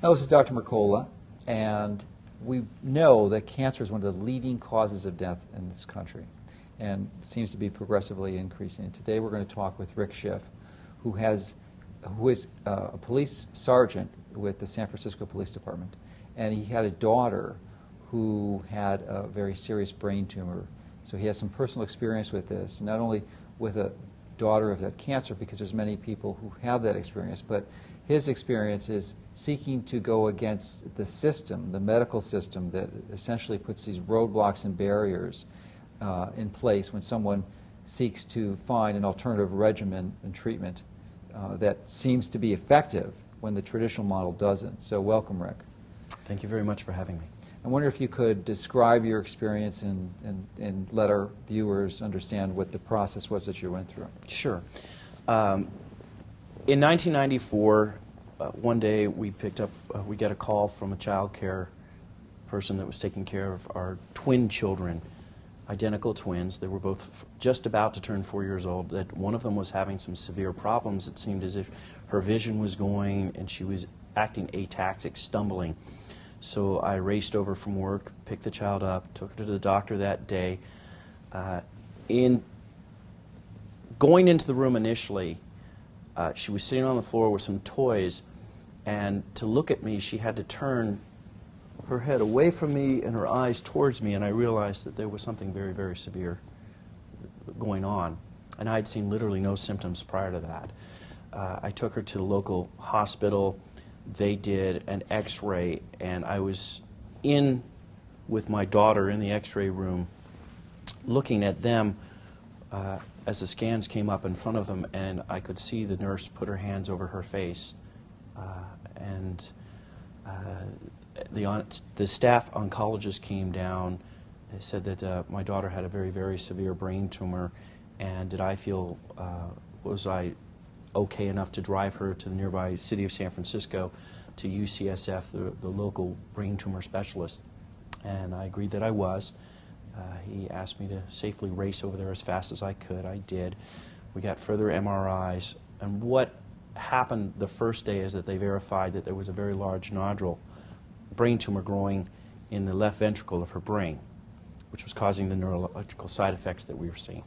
Now, this is Dr. Mercola, and we know that cancer is one of the leading causes of death in this country and seems to be progressively increasing. And today we're going to talk with Rick Schiff, who is a police sergeant with the San Francisco Police Department, and he had a daughter who had a very serious brain tumor. So he has some personal experience with this, not only with a daughter of that cancer, because there's many people who have that experience, but his experience is seeking to go against the system, the medical system, that essentially puts these roadblocks and barriers in place when someone seeks to find an alternative regimen and treatment that seems to be effective when the traditional model doesn't. So welcome, Rick. Thank you very much for having me. I wonder if you could describe your experience and let our viewers understand what the process was that you went through. Sure. In 1994, one day we got a call from a child care person that was taking care of our twin children, identical twins. They were both just about to turn 4 years old, that one of them was having some severe problems. It seemed as if her vision was going and she was acting ataxic, stumbling. So I raced over from work, picked the child up, took her to the doctor that day. In going into the room initially, she was sitting on the floor with some toys, and to look at me, she had to turn her head away from me and her eyes towards me, and I realized that there was something very, very severe going on. And I had seen literally no symptoms prior to that. I took her to the local hospital. They did an x-ray, and I was in with my daughter in the x-ray room looking at them as the scans came up in front of them, and I could see the nurse put her hands over her face, and the staff oncologist came down. They said that my daughter had a very, very severe brain tumor, and did I feel, was I okay enough to drive her to the nearby city of San Francisco to UCSF, the local brain tumor specialist. And I agreed that I was. He asked me to safely race over there as fast as I could. I did. We got further MRIs. And what happened the first day is that they verified that there was a very large nodule, brain tumor growing in the left ventricle of her brain, which was causing the neurological side effects that we were seeing.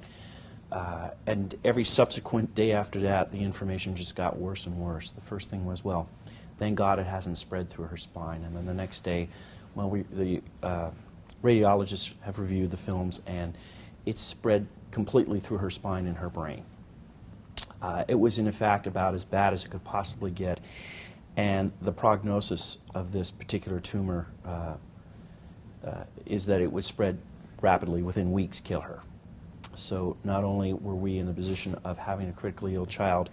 And every subsequent day after that, the information just got worse and worse. The first thing was, well, thank God it hasn't spread through her spine. And then the next day, well, the radiologists have reviewed the films, and it's spread completely through her spine and her brain. It was, in fact, about as bad as it could possibly get. And the prognosis of this particular tumor is that it would spread rapidly, within weeks, kill her. So not only were we in the position of having a critically ill child,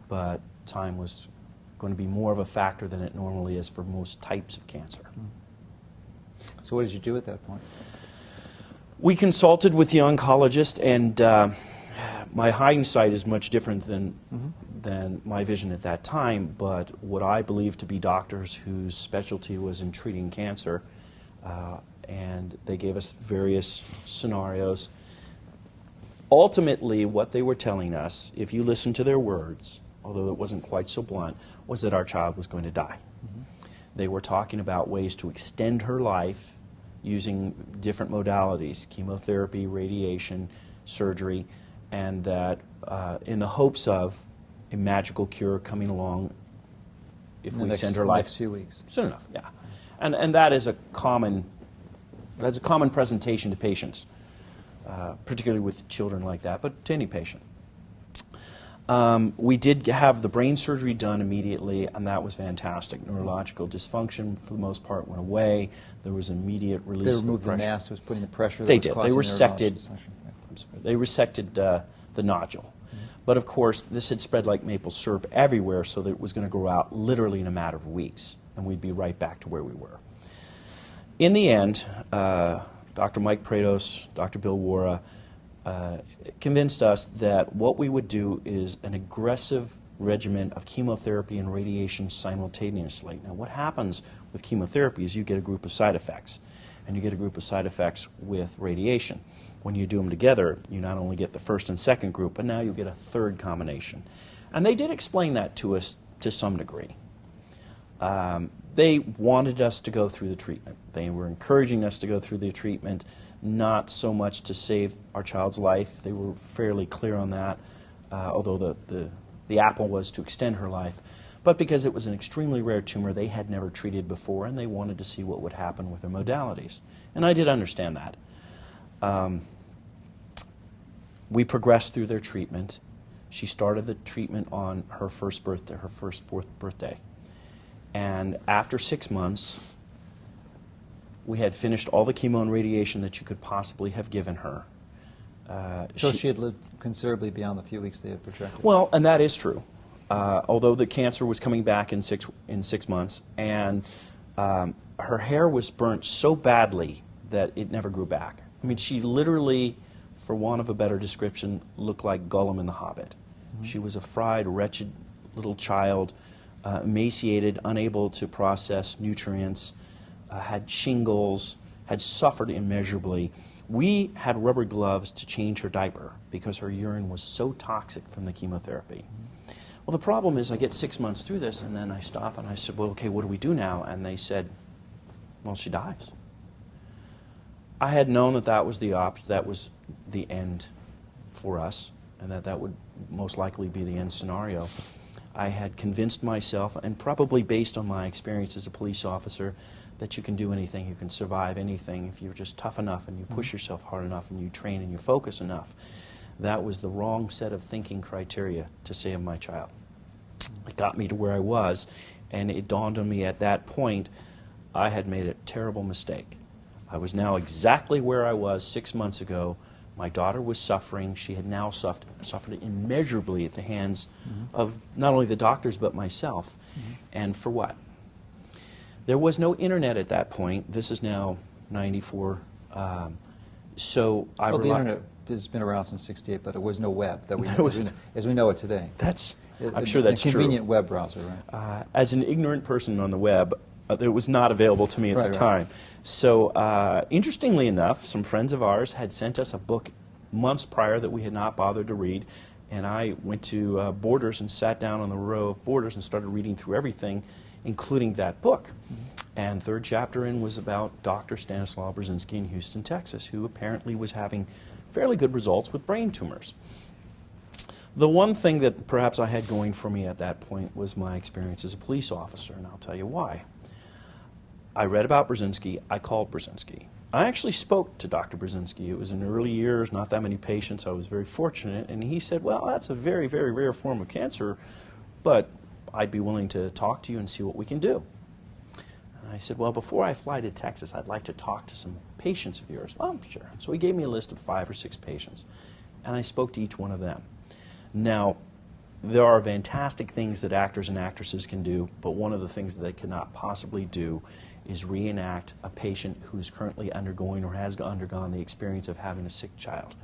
but time was going to be more of a factor than it normally is for most types of cancer. So what did you do at that point? We consulted with the oncologist, and my hindsight is much different than my vision at that time, but what I believe to be doctors whose specialty was in treating cancer, and they gave us various scenarios. Ultimately, what they were telling us, if you listen to their words, although it wasn't quite so blunt, was that our child was going to die. They were talking about ways to extend her life using different modalities, chemotherapy, radiation, surgery, and that in the hopes of a magical cure coming along if we extend her life next few weeks. soon enough. Yeah, and that is a common presentation to patients. Particularly with children like that, but to any patient. We did have the brain surgery done immediately, and that was fantastic. Neurological dysfunction, for the most part, went away. There was immediate release They of the removed the pressure. mass that was putting the pressure. They that did. was They causing resected. neurological dysfunction. I'm sorry, they resected the nodule. But of course, this had spread like maple syrup everywhere, so that it was going to grow out literally in a matter of weeks, and we'd be right back to where we were. In the end, Dr. Mike Prados, Dr. Bill Wara, convinced us that what we would do is an aggressive regimen of chemotherapy and radiation simultaneously. Now, what happens with chemotherapy is you get a group of side effects, and you get a group of side effects with radiation. When you do them together, you not only get the first and second group, but now you get a third combination. And they did explain that to us to some degree. they wanted us to go through the treatment. They were encouraging us to go through the treatment, not so much to save our child's life. They were fairly clear on that, although the apple was to extend her life. But because it was an extremely rare tumor they had never treated before, and they wanted to see what would happen with their modalities. And I did understand that. We progressed through their treatment. She started the treatment on her first birthday, her fourth birthday. And after 6 months, we had finished all the chemo and radiation that you could possibly have given her. So she had lived considerably beyond the few weeks they had projected. Well, and that is true. Although the cancer was coming back in 6 months, and her hair was burnt so badly that it never grew back. I mean, she literally, for want of a better description, looked like Gollum in The Hobbit. Mm-hmm. She was a fried, wretched little child, emaciated, unable to process nutrients, had shingles, had suffered immeasurably. We had rubber gloves to change her diaper because her urine was so toxic from the chemotherapy. Well, the problem is I get 6 months through this, and then I stop and I said, well, okay, what do we do now? And they said, well, she dies. I had known that that was the end for us, and that would most likely be the end scenario. I had convinced myself, and probably based on my experience as a police officer, that you can do anything, you can survive anything if you're just tough enough and you push yourself hard enough and you train and you focus enough. That was the wrong set of thinking criteria to save my child. It got me to where I was, and it dawned on me at that point I had made a terrible mistake. I was now exactly where I was 6 months ago. My daughter was suffering. She had now suffered immeasurably at the hands of not only the doctors but myself. And for what? There was no internet at that point. This is now 94. So I well, the internet has been around since '68, but it was no web that as we know it today. I'm sure that's true. A convenient web browser, right? As an ignorant person on the web, it was not available to me at the time. So interestingly enough, some friends of ours had sent us a book months prior that we had not bothered to read, and I went to Borders and sat down on the row of Borders and started reading through everything, including that book. And third chapter in was about Dr. Stanislaw Brzezinski in Houston, Texas, who apparently was having fairly good results with brain tumors. The one thing that perhaps I had going for me at that point was my experience as a police officer, and I'll tell you why. I read about Brzezinski. I called Brzezinski. I actually spoke to Dr. Brzezinski. It was in early years, not that many patients. I was very fortunate. And he said, well, that's a very, very rare form of cancer, but I'd be willing to talk to you and see what we can do. And I said, well, before I fly to Texas, I'd like to talk to some patients of yours. Oh, sure. So he gave me a list of 5 or 6 patients, and I spoke to each one of them. Now, there are fantastic things that actors and actresses can do, but one of the things that they cannot possibly do is reenact a patient who's currently undergoing or has undergone the experience of having a sick child.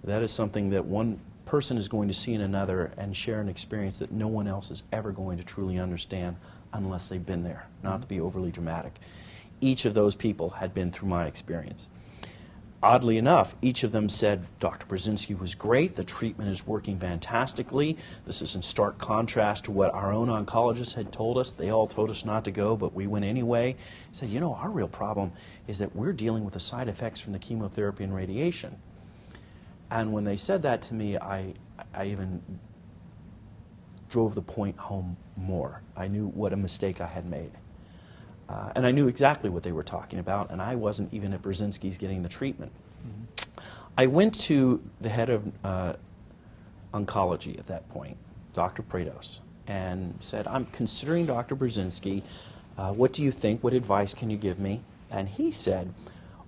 That is something that one person is going to see in another and share an experience that no one else is ever going to truly understand unless they've been there, not to be overly dramatic. Each of those people had been through my experience. Oddly enough, each of them said, Dr. Brzezinski was great, the treatment is working fantastically. This is in stark contrast to what our own oncologists had told us. They all told us not to go, but we went anyway. He said, you know, our real problem is that we're dealing with the side effects from the chemotherapy and radiation. And when they said that to me, I even drove the point home more. I knew what a mistake I had made. And I knew exactly what they were talking about, and I wasn't even at Brzezinski's getting the treatment. I went to the head of oncology at that point, Dr. Prados, and said, I'm considering Dr. Brzezinski. What do you think? What advice can you give me? And he said,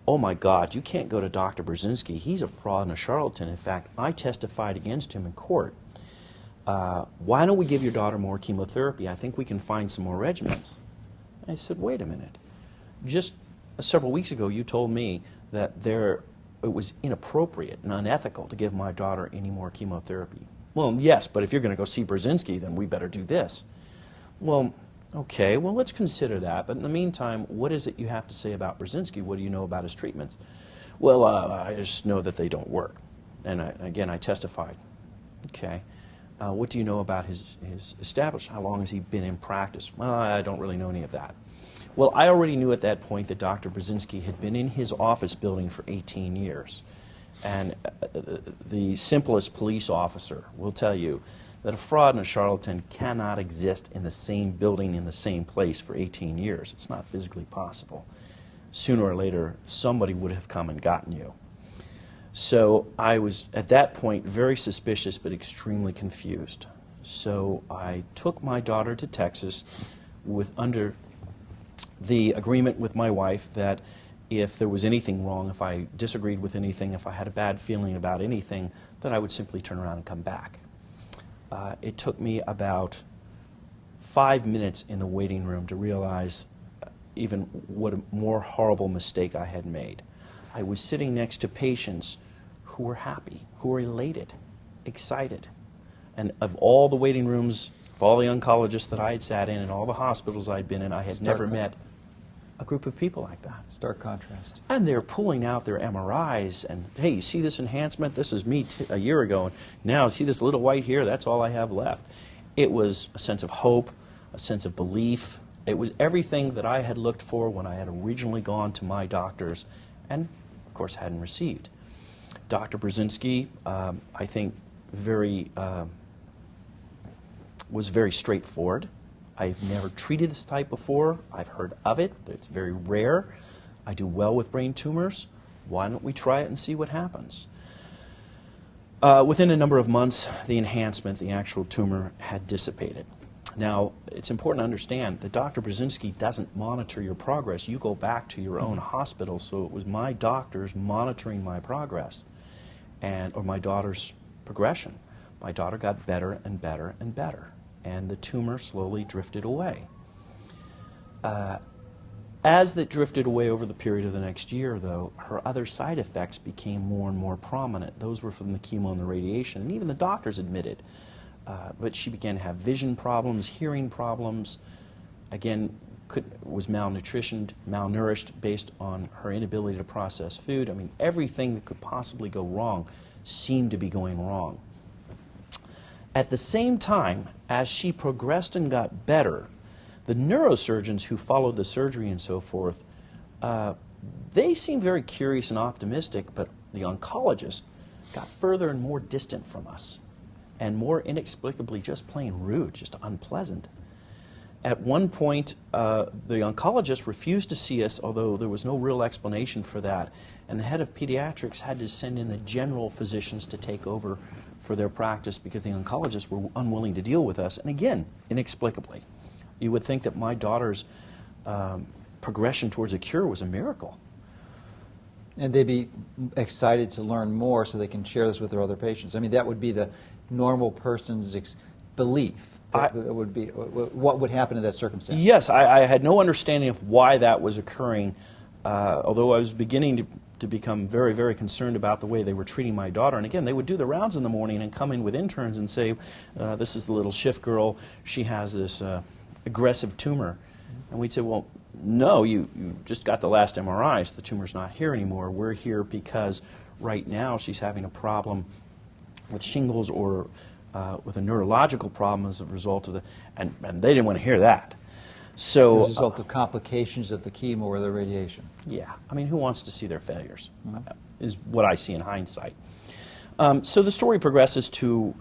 oh my God, you can't go to Dr. Brzezinski. He's a fraud and a charlatan. In fact, I testified against him in court. Why don't we give your daughter more chemotherapy? I think we can find some more regimens. I said, wait a minute. Just several weeks ago, you told me that it was inappropriate and unethical to give my daughter any more chemotherapy. Well, yes, but if you're going to go see Brzezinski, then we better do this. Well, okay, well, let's consider that. But in the meantime, what is it you have to say about Brzezinski? What do you know about his treatments? Well, I just know that they don't work. And again, I testified. Okay. What do you know about his establishment? How long has he been in practice? Well, I don't really know any of that. Well, I already knew at that point that Dr. Brzezinski had been in his office building for 18 years. And the simplest police officer will tell you that a fraud and a charlatan cannot exist in the same building, in the same place for 18 years. It's not physically possible. Sooner or later, somebody would have come and gotten you. So I was, at that point, very suspicious but extremely confused. So I took my daughter to Texas under the agreement with my wife that if there was anything wrong, if I disagreed with anything, if I had a bad feeling about anything, that I would simply turn around and come back. It took me about 5 minutes in the waiting room to realize even what a more horrible mistake I had made. I was sitting next to patients who were happy, who were elated, excited. And of all the waiting rooms, of all the oncologists that I had sat in and all the hospitals I'd been in, I had never met a group of people like that. Stark contrast. And they're pulling out their MRIs and, hey, you see this enhancement? This is me a year ago. And now, see this little white here? That's all I have left. It was a sense of hope, a sense of belief. It was everything that I had looked for when I had originally gone to my doctors and, of course, hadn't received. Dr. Brzezinski, I think, was very straightforward. I've never treated this type before. I've heard of it. It's very rare. I do well with brain tumors. Why don't we try it and see what happens? Within a number of months, the enhancement, the actual tumor, had dissipated. Now, it's important to understand that Dr. Brzezinski doesn't monitor your progress. You go back to your own hospital, so it was my doctors monitoring my progress or my daughter's progression. My daughter got better and better and better, and the tumor slowly drifted away. As it drifted away over the period of the next year, though, her other side effects became more and more prominent. Those were from the chemo and the radiation, and even the doctors admitted. But she began to have vision problems, hearing problems, again, was malnourished based on her inability to process food. I mean, everything that could possibly go wrong seemed to be going wrong. At the same time, as she progressed and got better, the neurosurgeons who followed the surgery and so forth, they seemed very curious and optimistic, but the oncologists got further and more distant from us, and more inexplicably just plain rude, just unpleasant. At one point, the oncologist refused to see us, although there was no real explanation for that, and the head of pediatrics had to send in the general physicians to take over for their practice because the oncologists were unwilling to deal with us, and again, inexplicably. You would think that my daughter's progression towards a cure was a miracle. And they'd be excited to learn more so they can share this with their other patients. I mean, that would be the normal person's belief. That would be what would happen in that circumstance. Yes, I had no understanding of why that was occurring, although I was beginning to become very, very concerned about the way they were treating my daughter. And again, they would do the rounds in the morning and come in with interns and say, this is the little Schiff girl, she has this aggressive tumor. And we'd say, well, no, you just got the last MRI, so the tumor's not here anymore. We're here because right now she's having a problem with shingles or with a neurological problem as a result of the, and they didn't want to hear that. So, as a result of complications of the chemo or the radiation. Yeah, I mean, who wants to see their failures, is what I see in hindsight. So the story progresses to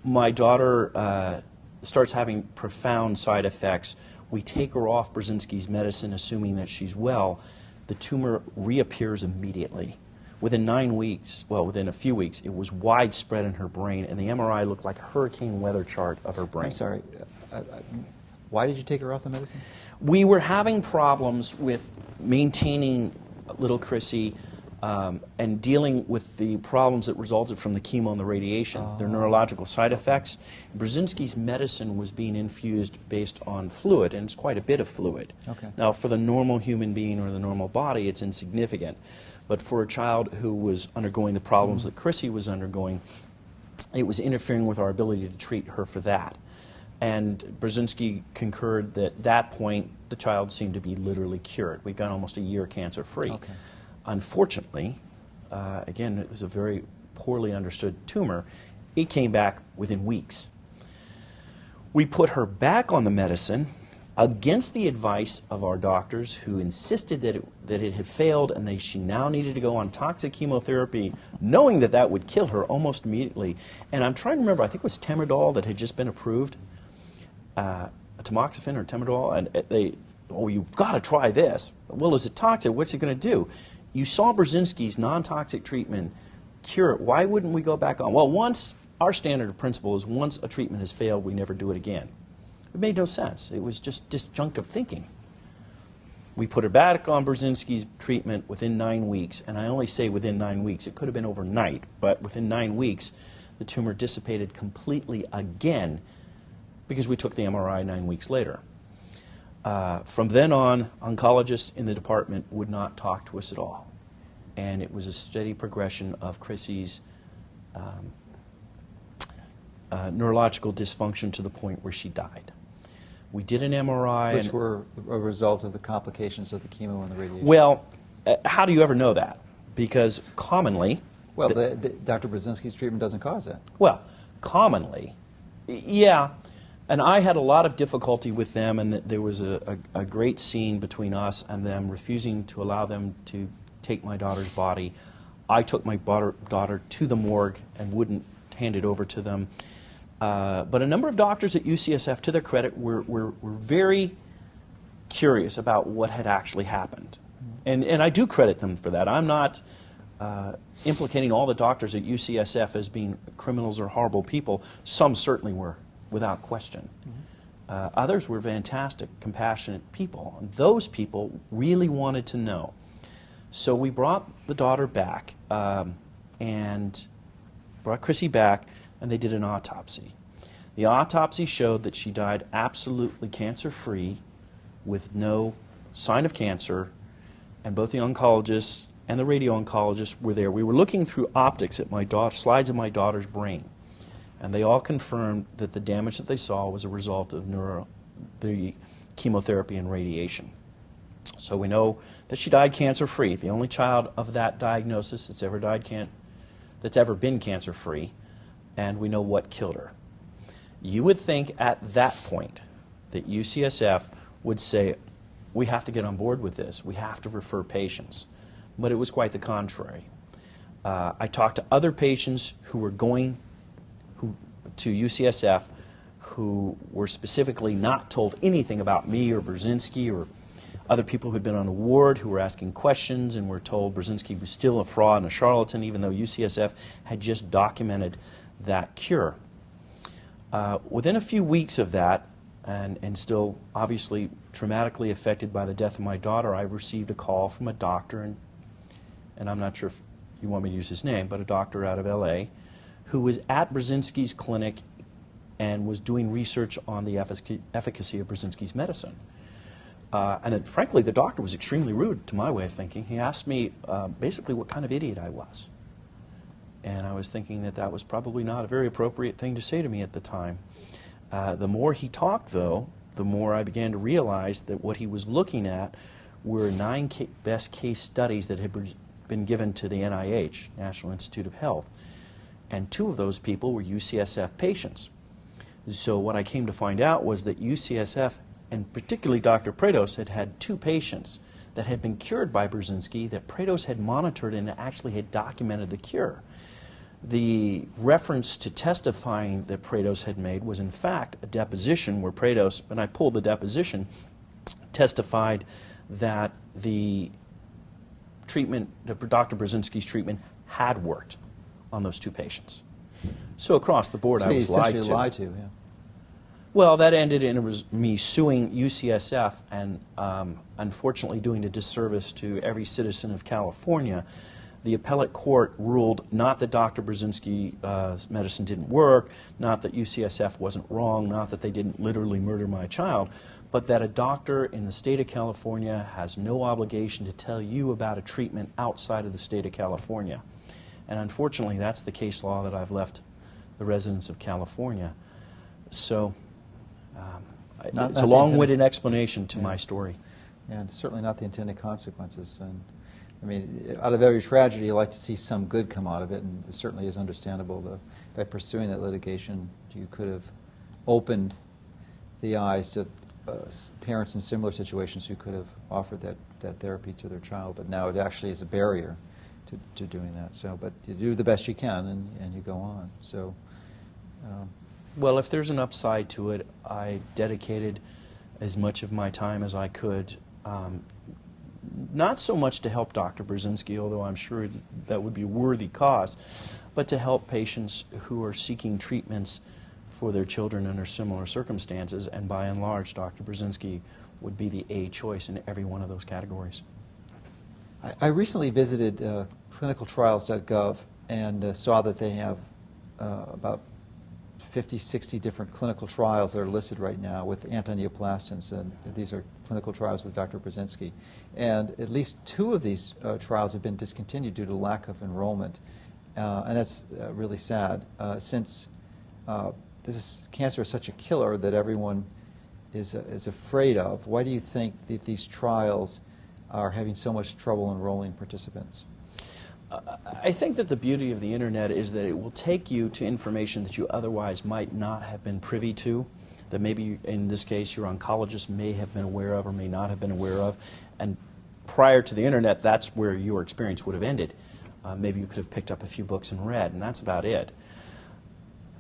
my daughter starts having profound side effects. We take her off Brzezinski's medicine, assuming that she's well. The tumor reappears immediately. Within 9 weeks, well, within a few weeks, it was widespread in her brain, and the MRI looked like a hurricane weather chart of her brain. I'm sorry. Why did you take her off the medicine? We were having problems with maintaining little Chrissy and dealing with the problems that resulted from the chemo and the radiation, their neurological side effects. Brzezinski's medicine was being infused based on fluid, and it's quite a bit of fluid. Okay. Now, for the normal human being or the normal body, it's insignificant. But for a child who was undergoing the problems that Chrissy was undergoing, it was interfering with our ability to treat her for that. And Brzezinski concurred that at that point, the child seemed to be literally cured. We'd gone almost a year cancer-free. Okay. Unfortunately, again, it was a very poorly understood tumor. It came back within weeks. We put her back on the medicine, against the advice of our doctors who insisted that it had failed and she now needed to go on toxic chemotherapy, knowing that that would kill her almost immediately. And I'm trying to remember, I think it was Temodol that had just been approved, tamoxifen or Temodol, and oh, you've got to try this. Well, is it toxic? What's it going to do? You saw Brzezinski's non-toxic treatment cure it. Why wouldn't we go back on? Well, our standard of principle is once a treatment has failed, we never do it again. It made no sense. It was just disjunctive thinking. We put her back on Brzezinski's treatment within 9 weeks, and I only say within 9 weeks. It could have been overnight, but within 9 weeks, the tumor dissipated completely again because we took the MRI 9 weeks later. From then on, oncologists in the department would not talk to us at all, and it was a steady progression of Chrissy's neurological dysfunction to the point where she died. We did an MRI. Which were a result of the complications of the chemo and the radiation. Well, how do you ever know that? Because commonly... Well, Dr. Brzezinski's treatment doesn't cause that. Well, commonly, yeah. And I had a lot of difficulty with them, and there was a great scene between us and them refusing to allow them to take my daughter's body. I took my daughter to the morgue and wouldn't hand it over to them. But a number of doctors at UCSF, to their credit, were very curious about what had actually happened. And I do credit them for that. I'm not implicating all the doctors at UCSF as being criminals or horrible people. Some certainly were, without question. Others were fantastic, compassionate people. And those people really wanted to know. So we brought the daughter back and brought Chrissy back, and they did an autopsy. The autopsy showed that she died absolutely cancer-free with no sign of cancer, and both the oncologists and the radio-oncologists were there. We were looking through optics at slides of my daughter's brain, and they all confirmed that the damage that they saw was a result of the chemotherapy and radiation. So we know that she died cancer-free, the only child of that diagnosis that's ever been cancer-free, and we know what killed her. You would think at that point that UCSF would say, we have to get on board with this. We have to refer patients. But it was quite the contrary. I talked to other patients who were going to UCSF who were specifically not told anything about me or Brzezinski, or other people who had been on a ward who were asking questions and were told Brzezinski was still a fraud and a charlatan, even though UCSF had just documented that cure. Within a few weeks of that, and still obviously traumatically affected by the death of my daughter, I received a call from a doctor, and I'm not sure if you want me to use his name, but a doctor out of LA, who was at Brzezinski's clinic and was doing research on the efficacy of Brzezinski's medicine. And then, frankly, the doctor was extremely rude to my way of thinking. He asked me basically what kind of idiot I was. And I was thinking that that was probably not a very appropriate thing to say to me at the time. The more he talked, though, the more I began to realize that what he was looking at were 9 best case studies that had been given to the NIH, National Institute of Health. And 2 of those people were UCSF patients. So what I came to find out was that UCSF, and particularly Dr. Prados, had had 2 patients that had been cured by Brzezinski that Prados had monitored and actually had documented the cure. The reference to testifying that Prados had made was in fact a deposition where Prados, and I pulled the deposition, testified that the treatment, Dr. Brzezinski's treatment, had worked on those 2 patients. So across the board, So I was lied to. lied to, yeah. Well, that ended in me suing UCSF and unfortunately doing a disservice to every citizen of California. The appellate court ruled not that Dr. Brzezinski's medicine didn't work, not that UCSF wasn't wrong, not that they didn't literally murder my child, but that a doctor in the state of California has no obligation to tell you about a treatment outside of the state of California. And unfortunately, that's the case law that I've left the residents of California. So it's a long-winded explanation to my story. And certainly not the intended consequences. And I mean, out of every tragedy, you like to see some good come out of it, and it certainly is understandable that by pursuing that litigation, you could have opened the eyes to parents in similar situations who could have offered that therapy to their child, but now it actually is a barrier to doing that. So, but you do the best you can, and you go on. So, well, if there's an upside to it, I dedicated as much of my time as I could, not so much to help Dr. Brzezinski, although I'm sure that would be a worthy cause, but to help patients who are seeking treatments for their children under similar circumstances, and by and large, Dr. Brzezinski would be the A choice in every one of those categories. I recently visited clinicaltrials.gov and saw that they have about 50, 60 different clinical trials that are listed right now with antineoplastins, and these are clinical trials with Dr. Brzezinski. And at least 2 of these trials have been discontinued due to lack of enrollment, and that's really sad, since cancer is such a killer that everyone is afraid of. Why do you think that these trials are having so much trouble enrolling participants? I think that the beauty of the internet is that it will take you to information that you otherwise might not have been privy to, that maybe in this case your oncologist may have been aware of or may not have been aware of. And prior to the internet, that's where your experience would have ended. Maybe you could have picked up a few books and read, and that's about it.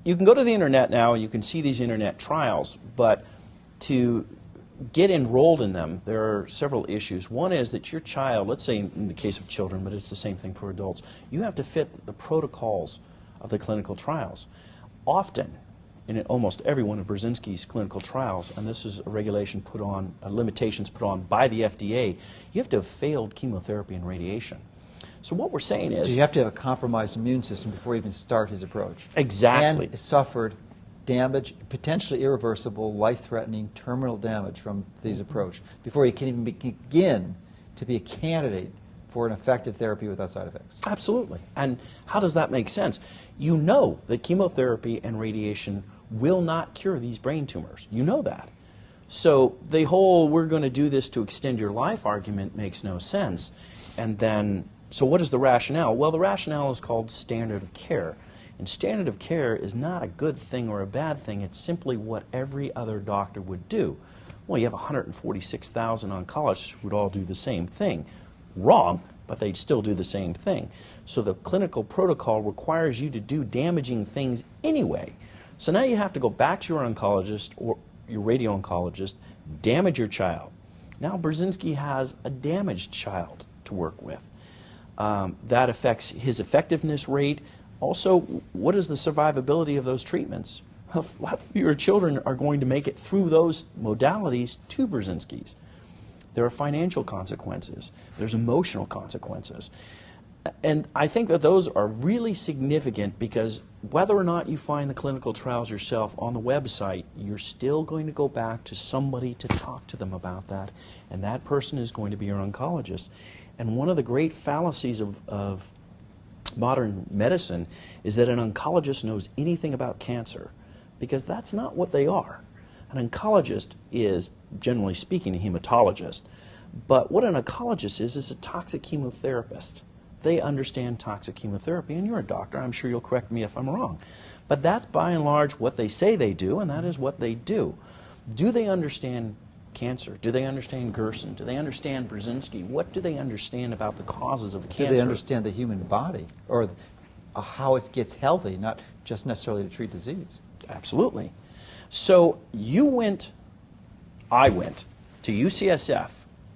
You can go to the internet now and you can see these internet trials, but to get enrolled in them, there are several issues. One is that your child, let's say in the case of children, but it's the same thing for adults, you have to fit the protocols of the clinical trials. Often, in almost every one of Brzezinski's clinical trials, and this is a regulation put on, limitations put on by the FDA, you have to have failed chemotherapy and radiation. So what we're saying is... So you have to have a compromised immune system before you even start his approach. Exactly. And suffered damage, potentially irreversible, life-threatening, terminal damage from these approach before you can even begin to be a candidate for an effective therapy without side effects. Absolutely. And how does that make sense? You know that chemotherapy and radiation will not cure these brain tumors. You know that. So the whole we're going to do this to extend your life argument makes no sense. And then, so what is the rationale? Well, the rationale is called standard of care. And standard of care is not a good thing or a bad thing. It's simply what every other doctor would do. Well, you have 146,000 oncologists who would all do the same thing. Wrong, but they'd still do the same thing. So the clinical protocol requires you to do damaging things anyway. So now you have to go back to your oncologist or your radio-oncologist, damage your child. Now Brzezinski has a damaged child to work with. That affects his effectiveness rate. Also, what is the survivability of those treatments? How fewer children are going to make it through those modalities to Brzezinski's? There are financial consequences. There's emotional consequences. And I think that those are really significant because whether or not you find the clinical trials yourself on the website, you're still going to go back to somebody to talk to them about that, and that person is going to be your oncologist. And one of the great fallacies of modern medicine is that an oncologist knows anything about cancer, because that's not what they are. An oncologist is, generally speaking, a hematologist, but what an oncologist is a toxic chemotherapist. They understand toxic chemotherapy, and you're a doctor, I'm sure you'll correct me if I'm wrong. But that's by and large what they say they do, and that is what they do. Do they understand cancer? Do they understand Gerson? Do they understand Brzezinski? What do they understand about the causes of cancer? Do they understand the human body, or how it gets healthy, not just necessarily to treat disease? Absolutely. So I went to UCSF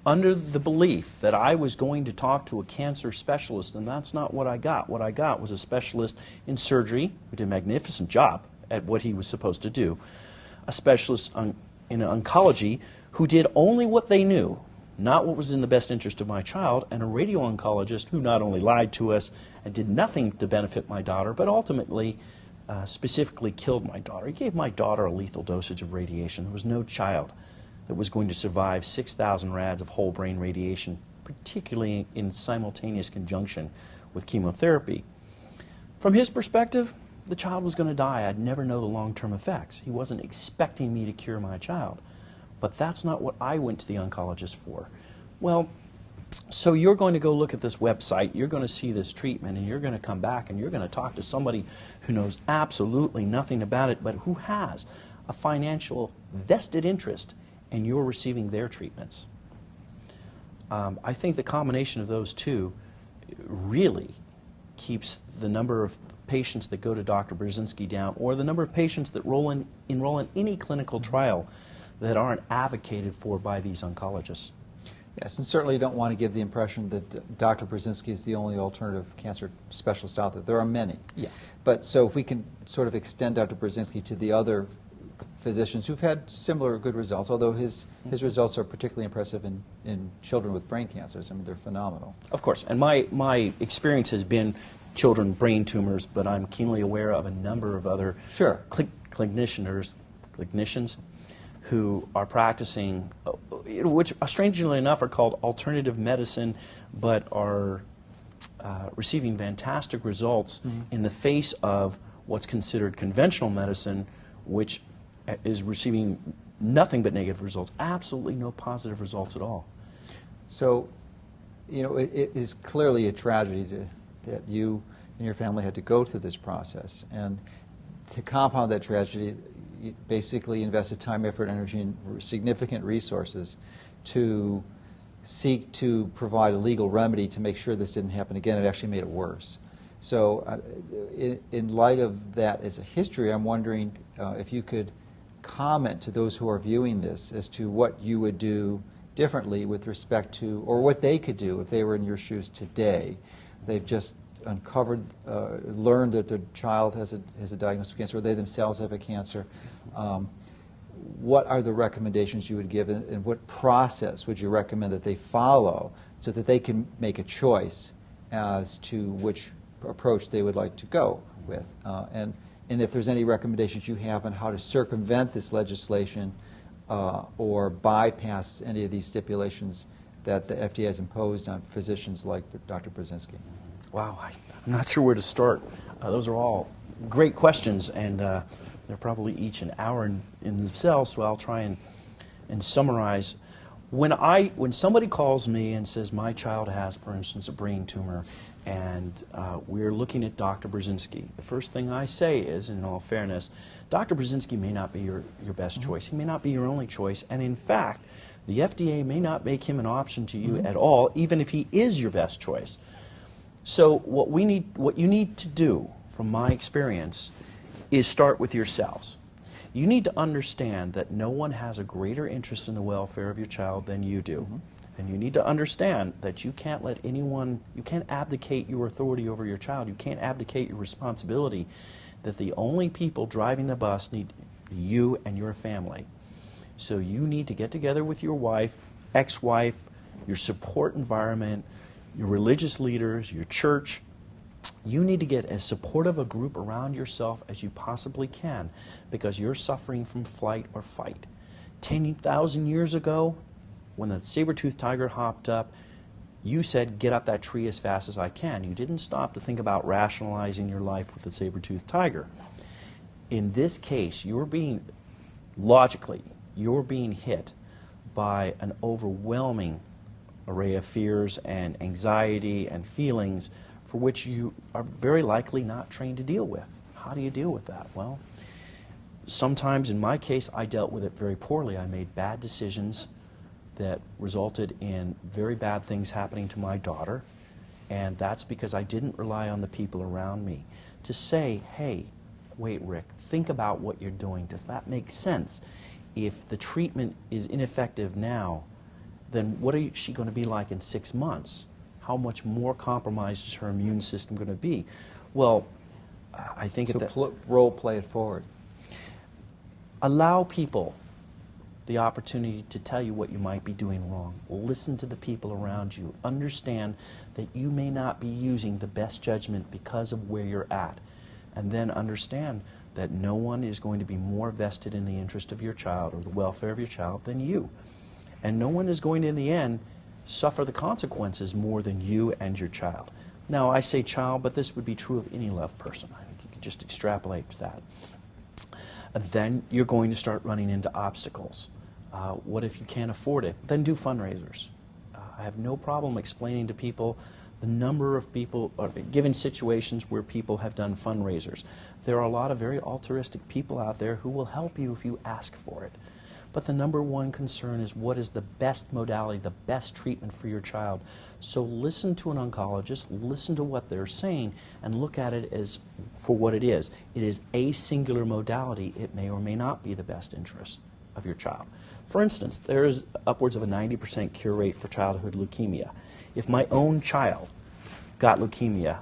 under the belief that I was going to talk to a cancer specialist, and that's not what I got. What I got was a specialist in surgery who did a magnificent job at what he was supposed to do, a specialist in oncology who did only what they knew, not what was in the best interest of my child, and a radio-oncologist who not only lied to us and did nothing to benefit my daughter, but ultimately specifically killed my daughter. He gave my daughter a lethal dosage of radiation. There was no child that was going to survive 6,000 rads of whole brain radiation, particularly in simultaneous conjunction with chemotherapy. From his perspective, the child was going to die. I'd never know the long-term effects. He wasn't expecting me to cure my child. But that's not what I went to the oncologist for. Well, so you're going to go look at this website, you're going to see this treatment, and you're going to come back and you're going to talk to somebody who knows absolutely nothing about it, but who has a financial vested interest and you're receiving their treatments. I think the combination of those two really keeps the number of patients that go to Dr. Brzezinski down, or the number of patients that enroll in any clinical trial that aren't advocated for by these oncologists. Yes, and certainly you don't want to give the impression that Dr. Brzezinski is the only alternative cancer specialist out there. There are many. Yeah. But so if we can sort of extend Dr. Brzezinski to the other physicians who've had similar good results, although his results are particularly impressive in children with brain cancers. I mean, they're phenomenal. Of course, and my experience has been children brain tumors, but I'm keenly aware of a number of other Sure. clinicians who are practicing, which strangely enough are called alternative medicine, but are receiving fantastic results in the face of what's considered conventional medicine, which is receiving nothing but negative results, absolutely no positive results at all. So, you know, it is clearly a tragedy that you and your family had to go through this process. And to compound that tragedy, you basically invested time, effort, energy, and significant resources to seek to provide a legal remedy to make sure this didn't happen again. It actually made it worse. So in light of that as a history, I'm wondering if you could comment to those who are viewing this as to what you would do differently with respect to, or what they could do if they were in your shoes today. They've just uncovered, learned that their child has a diagnosis of cancer, or they themselves have a cancer. What are the recommendations you would give, and what process would you recommend that they follow so that they can make a choice as to which approach they would like to go with? And if there's any recommendations you have on how to circumvent this legislation or bypass any of these stipulations that the FDA has imposed on physicians like Dr. Brzezinski. Wow, I'm not sure where to start. Those are all great questions, and they're probably each an hour in themselves, so I'll try and summarize. When somebody calls me and says my child has, for instance, a brain tumor, and we're looking at Dr. Brzezinski, the first thing I say is, in all fairness, Dr. Brzezinski may not be your best choice. He may not be your only choice, and in fact, the FDA may not make him an option to you at all, even if he is your best choice. So what you need to do, from my experience, is start with yourselves. You need to understand that no one has a greater interest in the welfare of your child than you do. And you need to understand that you can't let anyone, you can't abdicate your authority over your child. You can't abdicate your responsibility, that the only people driving the bus need you and your family. So you need to get together with your wife, ex-wife, your support environment, your religious leaders, your church. You need to get as supportive a group around yourself as you possibly can, because you're suffering from flight or fight. 10,000 years ago, when the saber-toothed tiger hopped up, you said, get up that tree as fast as I can. You didn't stop to think about rationalizing your life with the saber-toothed tiger. In this case, you're being hit by an overwhelming array of fears and anxiety and feelings for which you are very likely not trained to deal with. How do you deal with that? Well, sometimes in my case, I dealt with it very poorly. I made bad decisions that resulted in very bad things happening to my daughter, and that's because I didn't rely on the people around me to say, hey, wait, Rick, think about what you're doing. Does that make sense? If the treatment is ineffective now, then what is she going to be like in 6 months? How much more compromised is her immune system going to be? Well, I think So role play it forward. Allow people the opportunity to tell you what you might be doing wrong. Listen to the people around you. Understand that you may not be using the best judgment because of where you're at. And then understand that no one is going to be more vested in the interest of your child or the welfare of your child than you. And no one is going to, in the end, suffer the consequences more than you and your child. Now, I say child, but this would be true of any loved person. I think you could just extrapolate to that. And then you're going to start running into obstacles. What if you can't afford it? Then do fundraisers. I have no problem explaining to people the number of people, given situations where people have done fundraisers. There are a lot of very altruistic people out there who will help you if you ask for it. but the number one concern is what is the best modality, the best treatment for your child. So listen to an oncologist, listen to what they're saying, and look at it as for what it is. It is a singular modality. It may or may not be the best interest of your child. For instance, there is upwards of a 90% cure rate for childhood leukemia. If my own child got leukemia,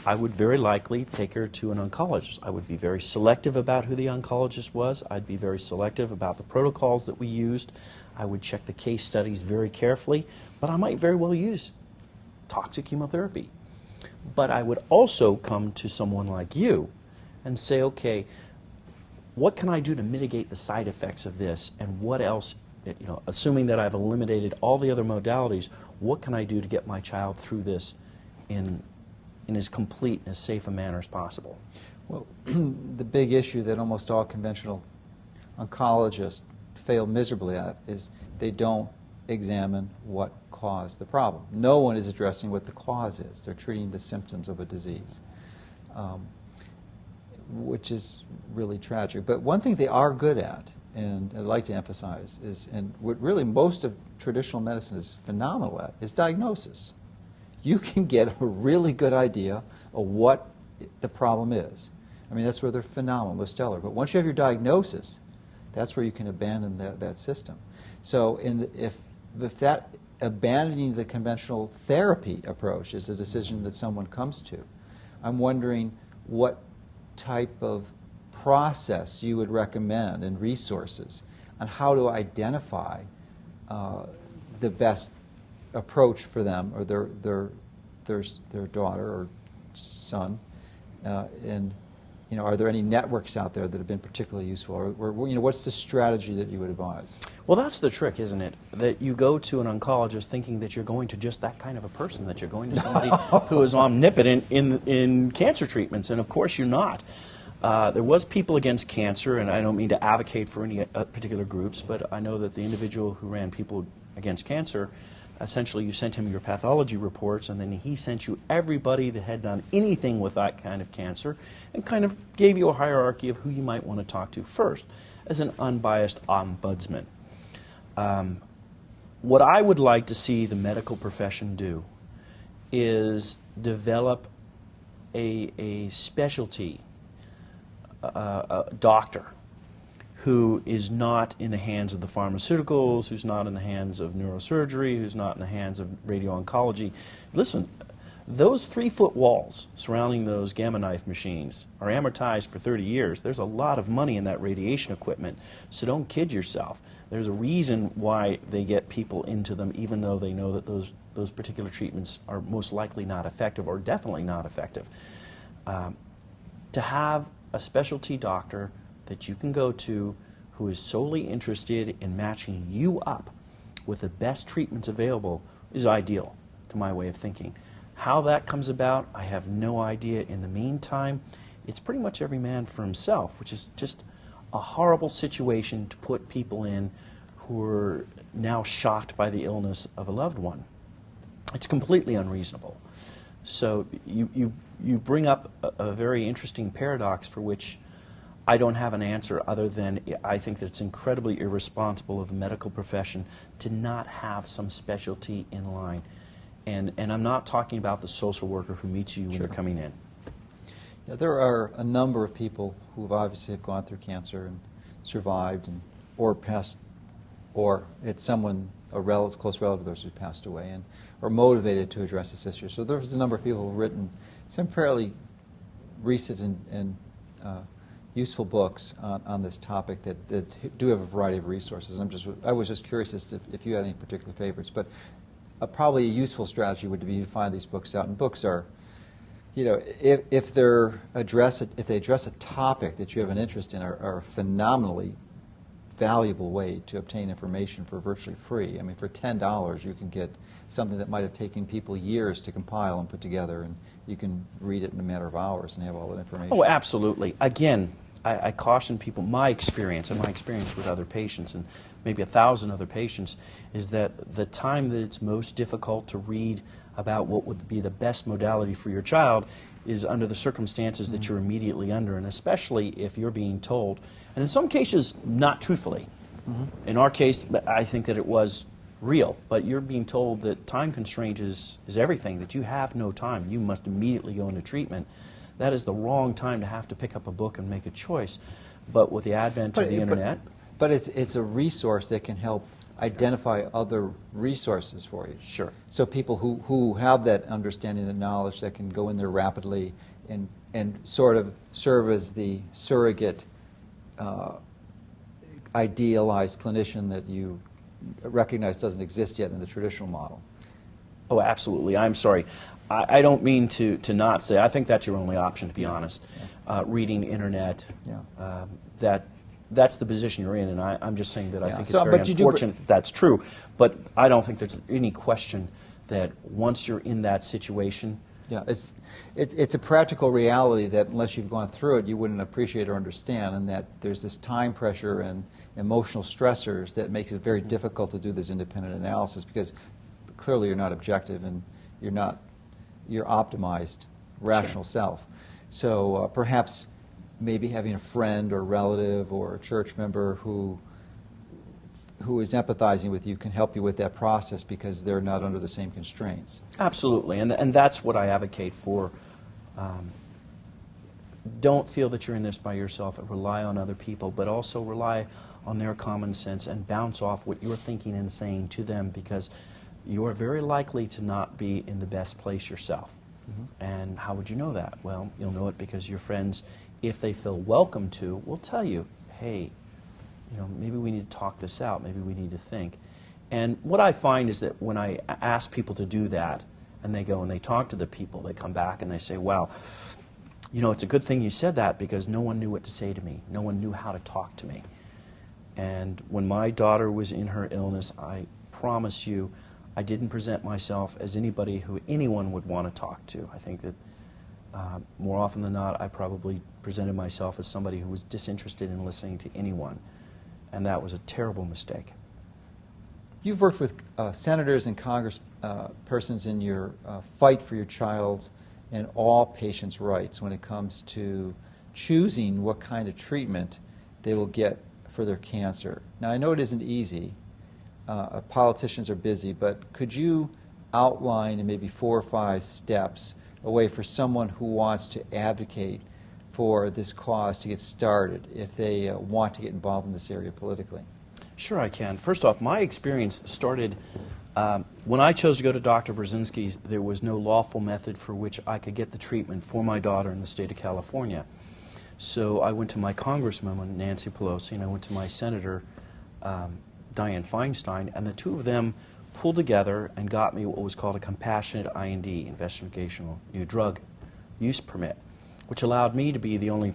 I would very likely take her to an oncologist. I would be very selective about who the oncologist was. I'd be very selective about the protocols that we used. I would check the case studies very carefully, but I might very well use toxic chemotherapy. But I would also come to someone like you and say, okay, what can I do to mitigate the side effects of this, and what else, assuming that I've eliminated all the other modalities, what can I do to get my child through this in as complete and as safe a manner as possible? Well, the big issue that almost all conventional oncologists fail miserably at is they don't examine what caused the problem. No one is addressing what the cause is. They're treating the symptoms of a disease, which is really tragic. But one thing they are good at, and I'd like to emphasize, is, and what really most of traditional medicine is phenomenal at, is diagnosis. You can get a really good idea of what the problem is. I mean, that's where they're phenomenal, they're stellar. But once you have your diagnosis, that's where you can abandon that system. So if that abandoning the conventional therapy approach is a decision that someone comes to, I'm wondering what type of process you would recommend and resources on how to identify the best approach for them or their daughter or son, and are there any networks out there that have been particularly useful, or what's the strategy that you would advise? Well, that's the trick, isn't it? That you go to an oncologist thinking that you're going to just that kind of a person, that you're going to somebody who is omnipotent in cancer treatments, and of course you're not. There was People Against Cancer, and I don't mean to advocate for any particular groups, but I know that the individual who ran People Against Cancer, essentially you sent him your pathology reports, and then he sent you everybody that had done anything with that kind of cancer, and kind of gave you a hierarchy of who you might want to talk to first as an unbiased ombudsman. What I would like to see the medical profession do is develop a specialty doctor who is not in the hands of the pharmaceuticals, who's not in the hands of neurosurgery, who's not in the hands of radio-oncology. Listen, those 3-foot walls surrounding those gamma knife machines are amortized for 30 years. There's a lot of money in that radiation equipment, so don't kid yourself. There's a reason why they get people into them, even though they know that those particular treatments are most likely not effective, or definitely not effective. To have a specialty doctor that you can go to who is solely interested in matching you up with the best treatments available is ideal, to my way of thinking. How that comes about, I have no idea. In the meantime, it's pretty much every man for himself, which is just a horrible situation to put people in who are now shocked by the illness of a loved one. It's completely unreasonable. So you bring up a very interesting paradox for which I don't have an answer, other than I think that it's incredibly irresponsible of the medical profession to not have some specialty in line. And I'm not talking about the social worker who meets you when Sure. you're coming in. Yeah, there are a number of people who obviously have gone through cancer and survived, or passed, or it's someone, close relative of theirs who passed away, and are motivated to address this issue. So there's a number of people who have written some fairly recent and useful books on this topic that do have a variety of resources. I was just curious as to if you had any particular favorites, but probably a useful strategy would be to find these books out. And books are, if they address a topic that you have an interest in, are a phenomenally valuable way to obtain information for virtually free. I mean, for $10 you can get something that might have taken people years to compile and put together, and you can read it in a matter of hours and have all that information. Oh, absolutely. Again, I caution people, my experience with other patients, and maybe 1,000 other patients, is that the time that it's most difficult to read about what would be the best modality for your child is under the circumstances that you're immediately under, and especially if you're being told, and in some cases not truthfully, In our case, I think that it was real, but you're being told that time constraint is everything, that you have no time. You must immediately go into treatment. That is the wrong time to have to pick up a book and make a choice. But with the advent of the internet... But it's a resource that can help identify other resources for you. Sure. So people who have that understanding and knowledge that can go in there rapidly and sort of serve as the surrogate idealized clinician that you recognize doesn't exist yet in the traditional model. Oh, absolutely. I'm sorry. I don't mean to not say, I think that's your only option, to be honest. Reading internet, that's the position you're in, and I'm just saying that I think it's very unfortunate that that's true. But I don't think there's any question that once you're in that situation... Yeah, it's a practical reality that unless you've gone through it, you wouldn't appreciate or understand, and that there's this time pressure and emotional stressors that makes it very difficult to do this independent analysis, because clearly you're not objective and you're optimized, rational self. So perhaps maybe having a friend or relative or a church member who is empathizing with you can help you with that process because they're not under the same constraints. Absolutely, and that's what I advocate for. Don't feel that you're in this by yourself and rely on other people, but also rely on their common sense and bounce off what you're thinking and saying to them, because you are very likely to not be in the best place yourself. And how would you know that? Well, you'll know it because your friends, if they feel welcome to, will tell you, hey, maybe we need to talk this out, maybe we need to think. And what I find is that when I ask people to do that, and they go and they talk to the people, they come back and they say, well, it's a good thing you said that because no one knew what to say to me. No one knew how to talk to me. And when my daughter was in her illness, I promise you, I didn't present myself as anybody who anyone would want to talk to. I think that more often than not, I probably presented myself as somebody who was disinterested in listening to anyone. And that was a terrible mistake. You've worked with senators and congresspersons in your fight for your child's and all patients' rights when it comes to choosing what kind of treatment they will get for their cancer. Now, I know it isn't easy. Politicians are busy, but could you outline in maybe 4 or 5 steps a way for someone who wants to advocate for this cause to get started if they want to get involved in this area politically? Sure, I can. First off, my experience started when I chose to go to Dr. Brzezinski's. There was no lawful method for which I could get the treatment for my daughter in the state of California. So I went to my congresswoman, Nancy Pelosi, and I went to my senator, Dianne Feinstein, and the two of them pulled together and got me what was called a compassionate IND, investigational new drug use permit, which allowed me to be the only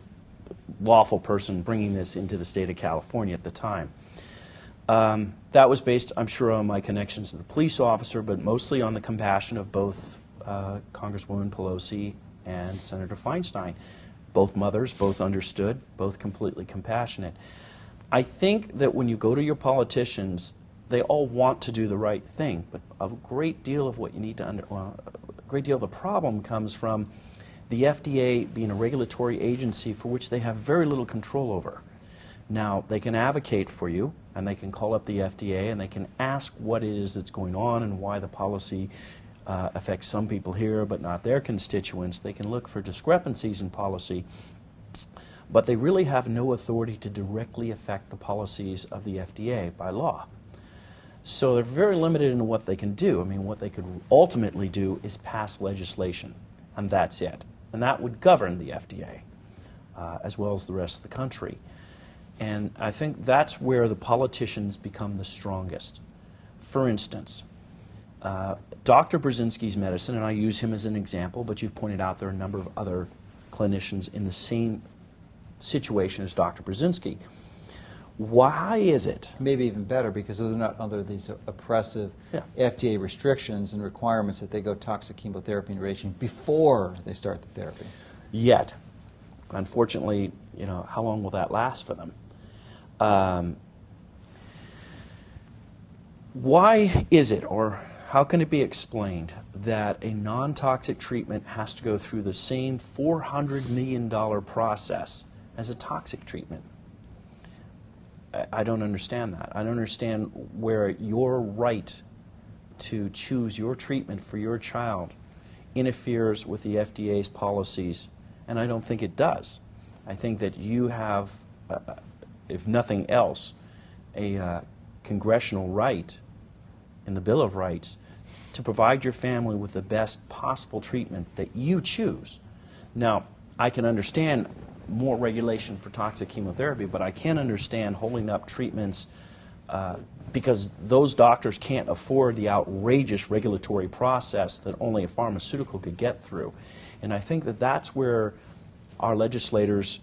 lawful person bringing this into the state of California at the time. That was based, I'm sure, on my connections to the police officer, but mostly on the compassion of both Congresswoman Pelosi and Senator Feinstein. Both mothers, both understood, both completely compassionate. I think that when you go to your politicians, they all want to do the right thing, but a great deal of what you need to a great deal of the problem comes from the FDA being a regulatory agency for which they have very little control over. Now, they can advocate for you, and they can call up the FDA, and they can ask what it is that's going on and why the policy affects some people here but not their constituents. They can look for discrepancies in policy, but they really have no authority to directly affect the policies of the FDA by law. So they're very limited in what they can do. I mean, what they could ultimately do is pass legislation, and that's it. And that would govern the FDA, as well as the rest of the country. And I think that's where the politicians become the strongest. For instance, Dr. Brzezinski's medicine, and I use him as an example, but you've pointed out there are a number of other clinicians in the same situation as Dr. Brzezinski. Why is it? Maybe even better because they're not under these oppressive FDA restrictions and requirements that they go toxic chemotherapy and radiation before they start the therapy. Yet, unfortunately, how long will that last for them? Why is it, or how can it be explained, that a non-toxic treatment has to go through the same $400 million process as a toxic treatment? I don't understand that. I don't understand where your right to choose your treatment for your child interferes with the FDA's policies, and I don't think it does. I think that you have, if nothing else, a congressional right in the Bill of Rights to provide your family with the best possible treatment that you choose. Now, I can understand more regulation for toxic chemotherapy, but I can't understand holding up treatments because those doctors can't afford the outrageous regulatory process that only a pharmaceutical could get through. And I think that that's where our legislators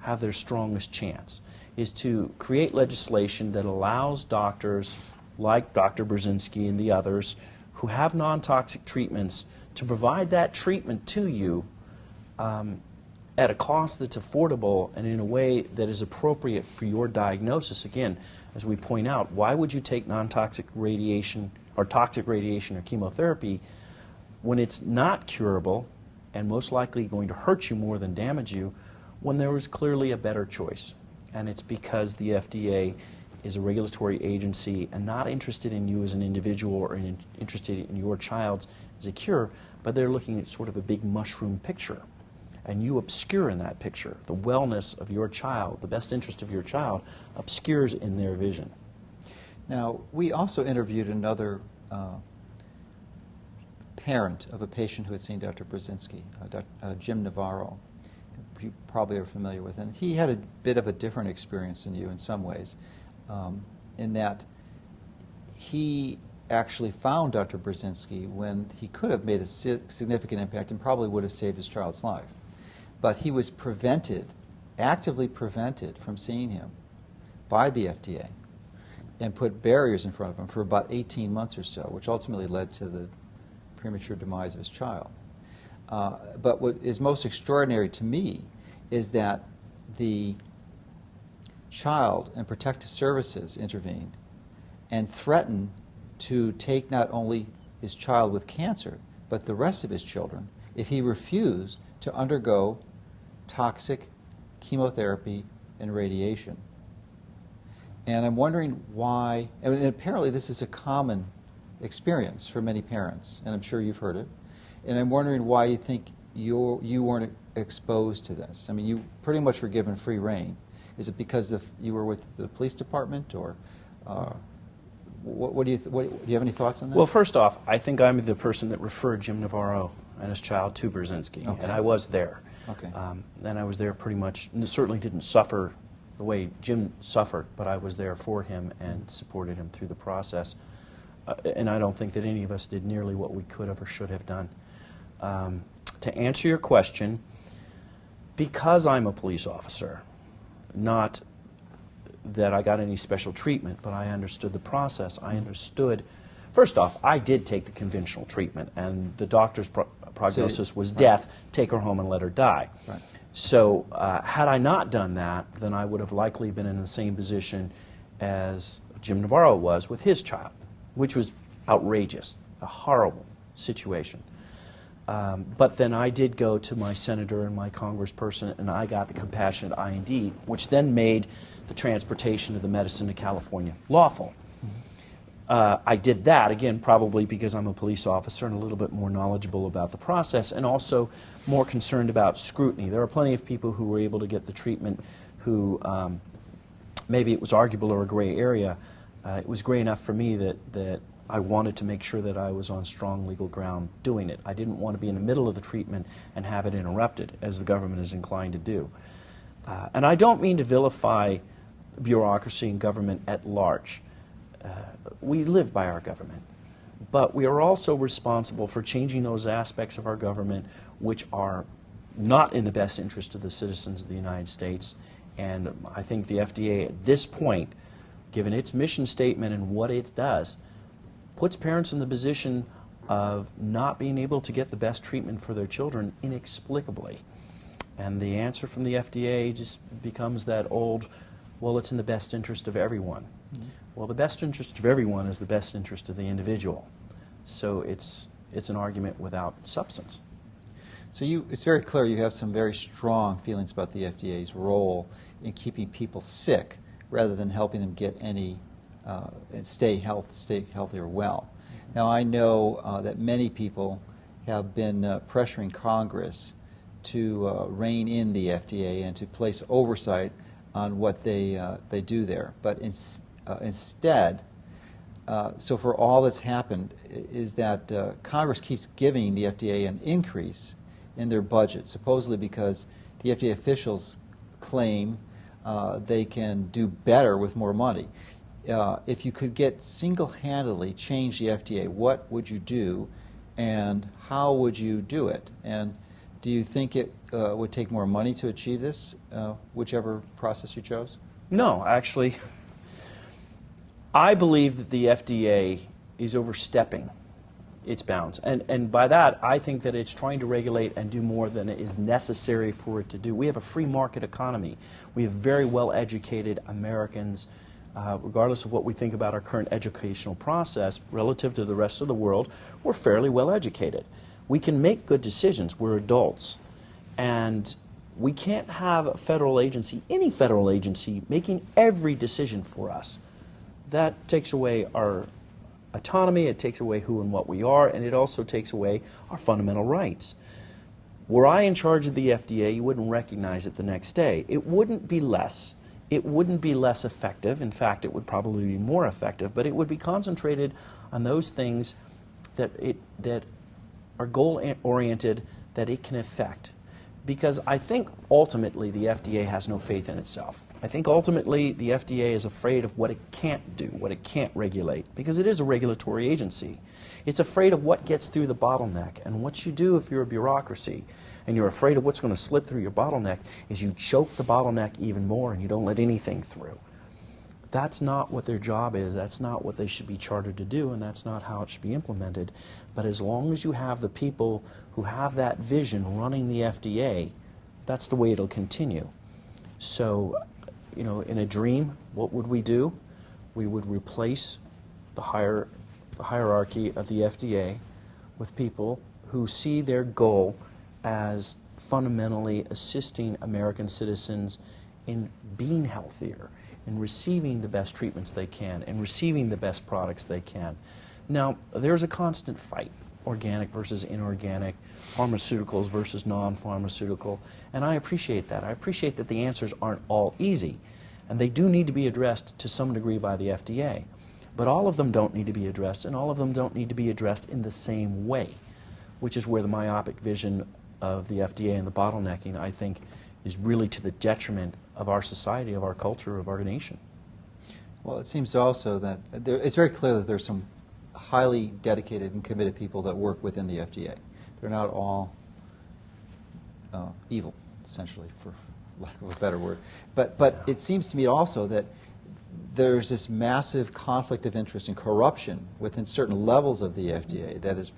have their strongest chance, is to create legislation that allows doctors like Dr. Brzezinski and the others who have non-toxic treatments to provide that treatment to you at a cost that's affordable and in a way that is appropriate for your diagnosis. Again, as we point out, why would you take non-toxic radiation or toxic radiation or chemotherapy when it's not curable and most likely going to hurt you more than damage you, when there was clearly a better choice? And it's because the FDA is a regulatory agency and not interested in you as an individual or interested in your child's as a cure, but they're looking at sort of a big mushroom picture. And you obscure in that picture. The wellness of your child, the best interest of your child, obscures in their vision. Now, we also interviewed another parent of a patient who had seen Dr. Brzezinski, Jim Navarro. You probably are familiar with him. He had a bit of a different experience than you in some ways, in that he actually found Dr. Brzezinski when he could have made a significant impact and probably would have saved his child's life. But he was prevented, actively prevented from seeing him by the FDA and put barriers in front of him for about 18 months or so, which ultimately led to the premature demise of his child. But what is most extraordinary to me is that the Child and Protective Services intervened and threatened to take not only his child with cancer, but the rest of his children if he refused to undergo toxic chemotherapy and radiation. And I'm wondering why, and apparently this is a common experience for many parents, and I'm sure you've heard it, and I'm wondering why you think you weren't exposed to this. I mean, you pretty much were given free rein. Is it because you were with the police department, or what do you have any thoughts on that? Well, first off, I think I'm the person that referred Jim Navarro and his child to Brzezinski, okay. and I was there. Okay. And I was there pretty much, and certainly didn't suffer the way Jim suffered, but I was there for him and supported him through the process. And I don't think that any of us did nearly what we could have or should have done. To answer your question, because I'm a police officer, not that I got any special treatment, but I understood the process. I understood, first off, I did take the conventional treatment, and the doctor's prognosis was death, take her home and let her die. Right. So had I not done that, then I would have likely been in the same position as Jim Navarro was with his child, which was outrageous, a horrible situation. But then I did go to my senator and my congressperson, and I got the compassionate IND, which then made the transportation of the medicine to California lawful. I did that, again, probably because I'm a police officer and a little bit more knowledgeable about the process, and also more concerned about scrutiny. There are plenty of people who were able to get the treatment who maybe it was arguable or a gray area. It was gray enough for me that I wanted to make sure that I was on strong legal ground doing it. I didn't want to be in the middle of the treatment and have it interrupted, as the government is inclined to do. And I don't mean to vilify bureaucracy and government at large. We live by our government, but we are also responsible for changing those aspects of our government which are not in the best interest of the citizens of the United States. And I think the FDA at this point, given its mission statement and what it does, puts parents in the position of not being able to get the best treatment for their children inexplicably. And the answer from the FDA just becomes that old, well, it's in the best interest of everyone. Mm-hmm. Well, the best interest of everyone is the best interest of the individual. So it's an argument without substance. So it's very clear you have some very strong feelings about the FDA's role in keeping people sick rather than helping them get any and stay healthy or well. Now I know that many people have been pressuring Congress to rein in the FDA and to place oversight on what they do there. But instead, so for all that's happened is that Congress keeps giving the FDA an increase in their budget, supposedly because the FDA officials claim they can do better with more money. If you could get single-handedly change the FDA, what would you do, and how would you do it? And do you think it would take more money to achieve this, whichever process you chose? No, actually, I believe that the FDA is overstepping its bounds. And by that, I think that it's trying to regulate and do more than is necessary for it to do. We have a free market economy. We have very well-educated Americans, regardless of what we think about our current educational process, relative to the rest of the world, we're fairly well-educated. We can make good decisions. We're adults. And we can't have a federal agency, any federal agency, making every decision for us. That takes away our autonomy, it takes away who and what we are, and it also takes away our fundamental rights. Were I in charge of the FDA, you wouldn't recognize it the next day. It wouldn't be less. It wouldn't be less effective. In fact, it would probably be more effective, but it would be concentrated on those things that are goal-oriented, that it can affect. Because I think ultimately the FDA has no faith in itself. I think ultimately the FDA is afraid of what it can't do, what it can't regulate, because it is a regulatory agency. It's afraid of what gets through the bottleneck. And what you do if you're a bureaucracy and you're afraid of what's going to slip through your bottleneck is you choke the bottleneck even more and you don't let anything through. That's not what their job is. That's not what they should be chartered to do, and that's not how it should be implemented. But as long as you have the people who have that vision running the FDA, that's the way it'll continue. So, you know, in a dream, what would we do? We would replace the hierarchy of the FDA with people who see their goal as fundamentally assisting American citizens in being healthier, in receiving the best treatments they can, in receiving the best products they can. Now, there's a constant fight, organic versus inorganic, pharmaceuticals versus non-pharmaceutical, and I appreciate that. I appreciate that the answers aren't all easy, and they do need to be addressed to some degree by the FDA. But all of them don't need to be addressed, and all of them don't need to be addressed in the same way, which is where the myopic vision of the FDA and the bottlenecking, I think, is really to the detriment of our society, of our culture, of our nation. Well, it seems also that it's very clear that there's some highly dedicated and committed people that work within the FDA. They're not all evil, essentially, for lack of a better word. But it seems to me also that there's this massive conflict of interest and corruption within certain levels of the FDA that is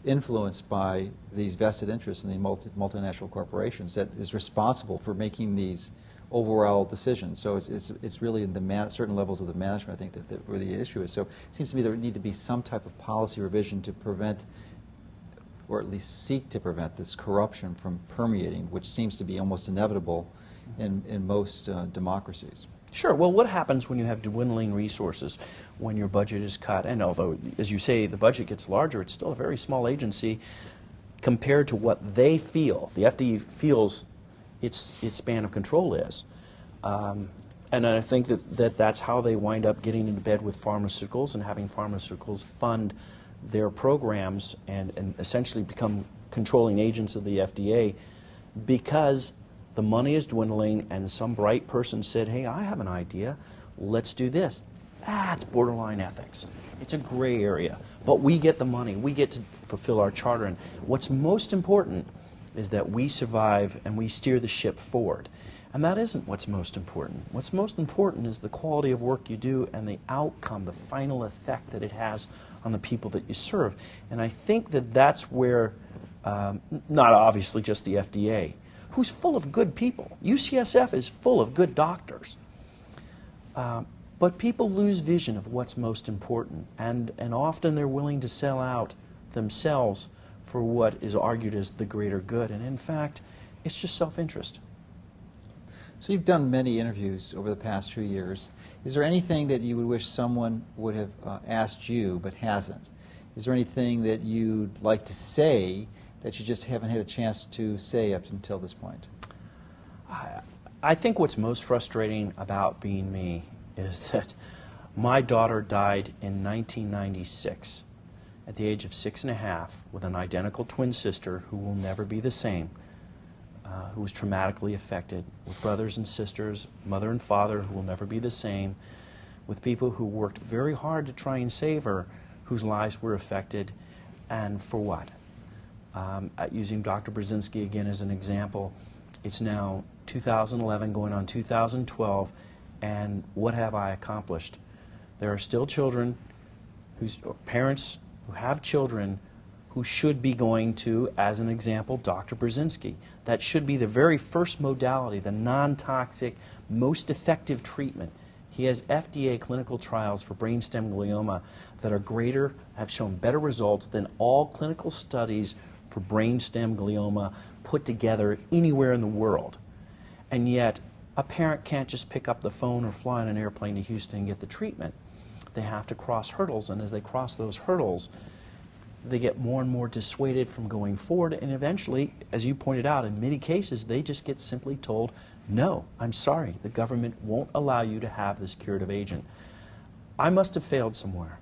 influenced by these vested interests in the multinational corporations that is responsible for making these overall decisions. So it's really in the certain levels of the management, I think, that where the issue is. So it seems to me there would need to be some type of policy revision to prevent, or at least seek to prevent, this corruption from permeating, which seems to be almost inevitable in most democracies. Sure. Well, what happens when you have dwindling resources, when your budget is cut? And although, as you say, the budget gets larger, it's still a very small agency compared to what they feel. The FDA feels its span of control is. And I think that's how they wind up getting into bed with pharmaceuticals and having pharmaceuticals fund their programs and essentially become controlling agents of the FDA, because the money is dwindling and some bright person said, hey, I have an idea, let's do this. It's borderline ethics. It's a gray area. But we get the money. We get to fulfill our charter. And what's most important is that we survive and we steer the ship forward. And that isn't what's most important. What's most important is the quality of work you do and the outcome, the final effect that it has on the people that you serve. And I think that that's where, not obviously just the FDA, who's full of good people. UCSF is full of good doctors. But people lose vision of what's most important, and often they're willing to sell out themselves for what is argued as the greater good. And in fact, it's just self-interest. So you've done many interviews over the past few years. Is there anything that you would wish someone would have asked you but hasn't? Is there anything that you'd like to say that you just haven't had a chance to say up until this point? I think what's most frustrating about being me is that my daughter died in 1996 at the age of 6.5 with an identical twin sister who will never be the same, who was traumatically affected, with brothers and sisters, mother and father who will never be the same, with people who worked very hard to try and save her, whose lives were affected, and for what? Using Dr. Brzezinski again as an example, it's now 2011 going on 2012, and what have I accomplished? There are still children whose parents who have children who should be going to, as an example, Dr. Brzezinski. That should be the very first modality, the non-toxic, most effective treatment. He has FDA clinical trials for brainstem glioma that are greater, have shown better results than all clinical studies for brainstem glioma put together anywhere in the world. And yet, a parent can't just pick up the phone or fly on an airplane to Houston and get the treatment. They have to cross hurdles, and as they cross those hurdles, they get more and more dissuaded from going forward, and eventually, as you pointed out, in many cases, they just get simply told, no, I'm sorry, the government won't allow you to have this curative agent. I must have failed somewhere.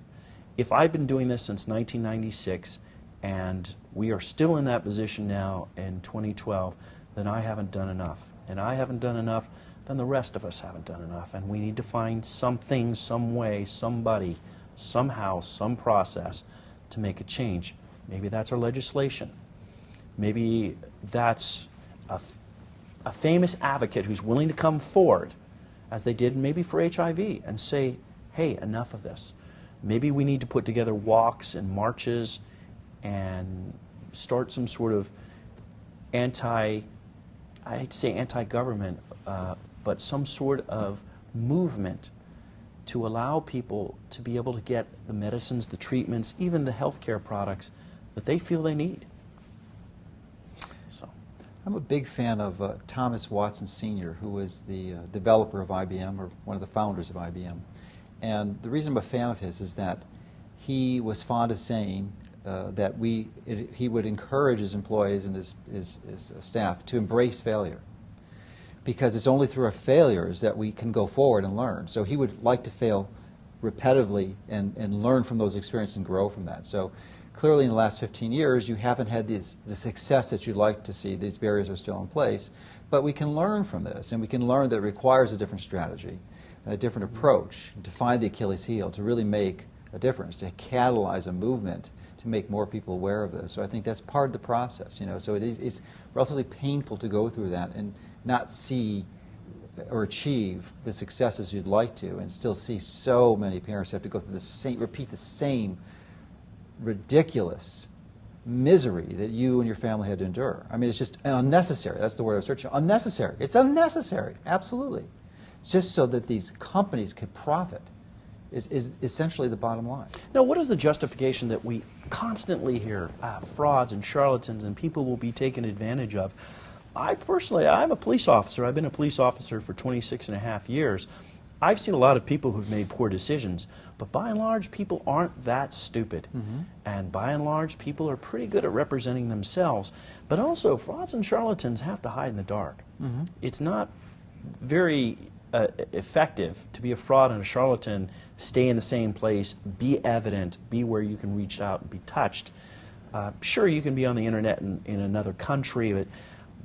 If I've been doing this since 1996, and we are still in that position now in 2012, then I haven't done enough. And I haven't done enough, then the rest of us haven't done enough. And we need to find something, some way, somebody, somehow, some process to make a change. Maybe that's our legislation. Maybe that's a famous advocate who's willing to come forward, as they did maybe for HIV, and say, hey, enough of this. Maybe we need to put together walks and marches and start some sort of I'd say anti-government, but some sort of movement to allow people to be able to get the medicines, the treatments, even the healthcare products that they feel they need. So, I'm a big fan of Thomas Watson Sr., who was the developer of IBM, or one of the founders of IBM. And the reason I'm a fan of his is that he was fond of saying that he would encourage his employees and his staff to embrace failure, because it's only through our failures that we can go forward and learn. So he would like to fail repetitively and learn from those experiences and grow from that. So clearly in the last 15 years, you haven't had the success that you'd like to see. These barriers are still in place. But we can learn from this, and we can learn that it requires a different strategy and a different approach to find the Achilles heel, to really make a difference, to catalyze a movement, to make more people aware of this. So I think that's part of the process, you know. So it's relatively painful to go through that and not see or achieve the successes you'd like to, and still see so many parents have to go through repeat the same ridiculous misery that you and your family had to endure. I mean, it's just unnecessary. That's the word I was searching. Unnecessary. It's unnecessary. Absolutely. Just so that these companies can profit is essentially the bottom line. now, what is the justification that we constantly hear? Frauds and charlatans, and people will be taken advantage of. I'm a police officer. I've been a police officer for 26.5 years. I've seen a lot of people who've made poor decisions, but by and large, people aren't that stupid. Mm-hmm. And by and large, people are pretty good at representing themselves. But also, frauds and charlatans have to hide in the dark. Mm-hmm. It's not very effective to be a fraud and a charlatan, stay in the same place, be evident, be where you can reach out and be touched. Sure, you can be on the internet in another country,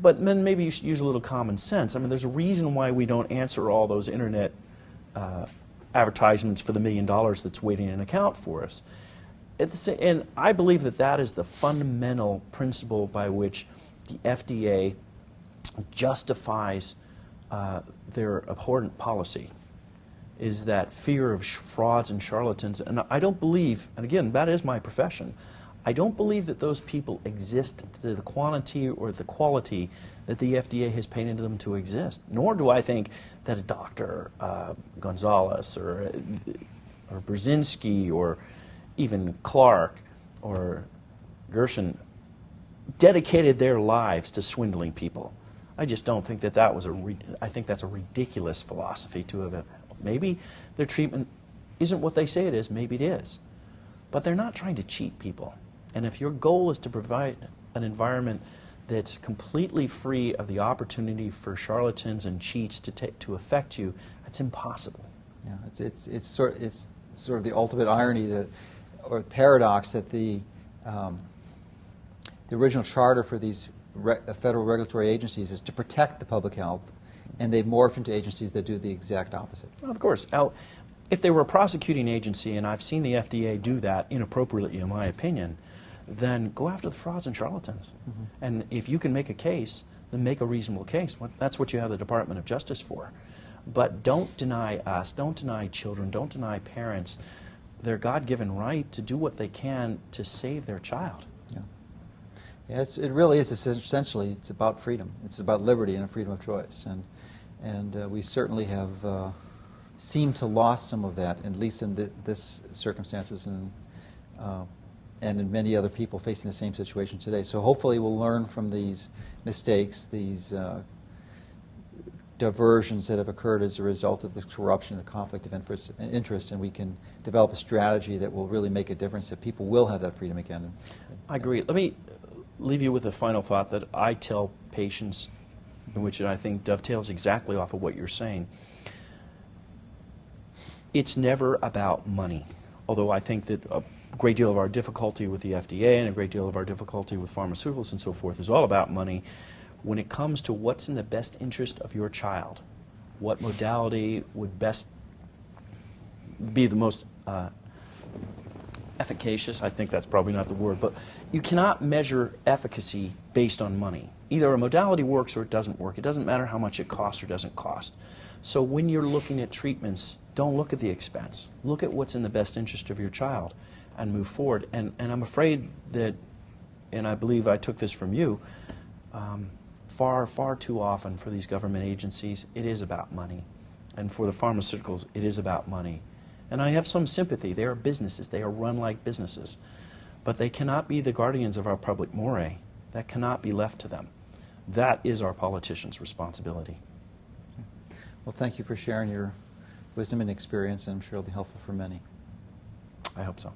but then maybe you should use a little common sense. I mean, there's a reason why we don't answer all those internet advertisements for the $1 million that's waiting in an account for us. And I believe that is the fundamental principle by which the FDA justifies their abhorrent policy, is that fear of frauds and charlatans. And I don't believe, and again, that is my profession, I don't believe that those people exist to the quantity or the quality that the FDA has painted them to exist. Nor do I think that a Dr. Gonzalez or Brzezinski or even Clark or Gershon dedicated their lives to swindling people. I just don't think that that was I think that's a ridiculous philosophy to have. Maybe their treatment isn't what they say it is, maybe it is. But they're not trying to cheat people. And if your goal is to provide an environment that's completely free of the opportunity for charlatans and cheats to affect you, that's impossible. Yeah, it's sort of the ultimate irony that, or paradox, that the original charter for these federal regulatory agencies is to protect the public health, and they've morphed into agencies that do the exact opposite. Of course. Now, if they were a prosecuting agency, and I've seen the FDA do that inappropriately, in my opinion, then go after the frauds and charlatans. Mm-hmm. And if you can make a case, then make a reasonable case. That's what you have the Department of Justice for. But don't deny us, don't deny children, don't deny parents their God-given right to do what they can to save their child. Yeah, yeah. It really is essentially, it's about freedom. It's about liberty and a freedom of choice. And we certainly have seemed to lost some of that, at least in this circumstances, and in many other people facing the same situation today. So hopefully we'll learn from these mistakes, these diversions that have occurred as a result of the corruption, the conflict of interest, and we can develop a strategy that will really make a difference, that people will have that freedom again. I agree. Let me leave you with a final thought that I tell patients, which I think dovetails exactly off of what you're saying. It's never about money, although I think that a great deal of our difficulty with the FDA and a great deal of our difficulty with pharmaceuticals and so forth is all about money. When it comes to what's in the best interest of your child, what modality would best be the most efficacious, I think that's probably not the word, but you cannot measure efficacy based on money. Either a modality works or it doesn't work. It doesn't matter how much it costs or doesn't cost. So when you're looking at treatments, don't look at the expense. Look at what's in the best interest of your child and move forward. And I'm afraid that, and I believe I took this from you, far too often for these government agencies, it is about money. And for the pharmaceuticals, it is about money. And I have some sympathy. They are businesses. They are run like businesses. But they cannot be the guardians of our public morale. That cannot be left to them. That is our politicians' responsibility. Well, thank you for sharing your wisdom and experience, and I'm sure it'll be helpful for many. I hope so.